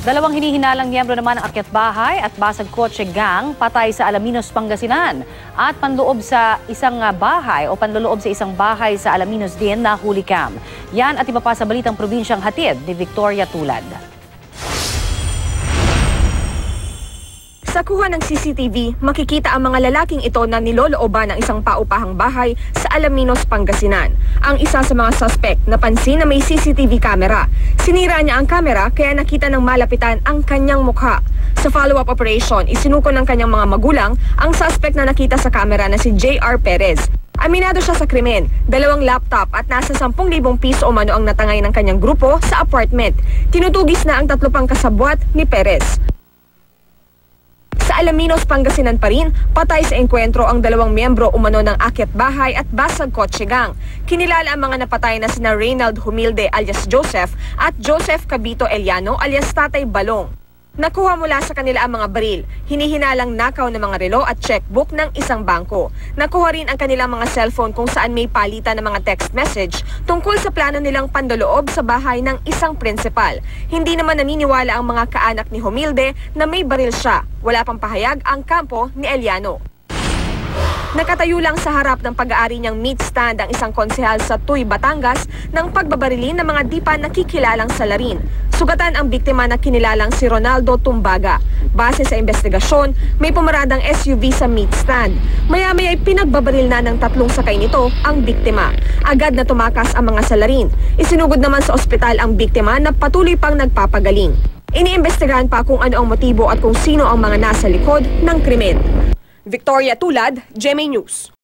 Dalawang hinihinalang miyembro naman ng Akyat Bahay at Basag Kotse Gang patay sa Alaminos, Pangasinan. At panloob sa isang bahay o panloloob sa isang bahay sa Alaminos din na hulikam. Yan at iba pa sa balitang probinsyang hatid ni Victoria Tulad. Sa kuha ng CCTV, makikita ang mga lalaking ito na nilolooban ng isang paupahang bahay sa Alaminos, Pangasinan. Ang isa sa mga suspect napansin na may CCTV camera. Sinira niya ang camera kaya nakita ng malapitan ang kanyang mukha. Sa follow-up operation, isinuko ng kanyang mga magulang ang suspect na nakita sa camera na si J.R. Perez. Aminado siya sa krimen, 2 laptop at nasa 10,000 piso umano ang natangay ng kanyang grupo sa apartment. Tinutugis na ang 3 pang kasabwat ni Perez. Sa Alaminos, Pangasinan pa rin, patay sa engkwentro ang 2 miyembro umano ng Akyat Bahay at Basag Kotse Gang. Kinilala ang mga napatay na sina Reynald Humilde alias Joseph at Joseph Cabito Eliano alias Tatay Balong. Nakuha mula sa kanila ang mga baril, hinihinalang nakaw ng mga relo at checkbook ng isang bangko. Nakuha rin ang kanilang mga cellphone kung saan may palitan ng mga text message tungkol sa plano nilang pandoloob sa bahay ng isang prinsipal. Hindi naman naniniwala ang mga kaanak ni Humilde na may baril siya. Wala pang pahayag ang kampo ni Eliano. Nakatayo lang sa harap ng pag-aari niyang meat stand ang isang konsehal sa Tuy, Batangas ng pagbabarilin ng mga di pa nakikilalang salarin. Sugatan ang biktima na kinilalang si Ronaldo Tumbaga. Base sa investigasyon, may pumaradang SUV sa meat stand. Maya-maya ay pinagbabaril na ng 3 sakay nito ang biktima. Agad na tumakas ang mga salarin. Isinugod naman sa ospital ang biktima na patuloy pang nagpapagaling. Iniimbestigahan pa kung ano ang motibo at kung sino ang mga nasa likod ng krimen. Victoria Tulad, GMA News.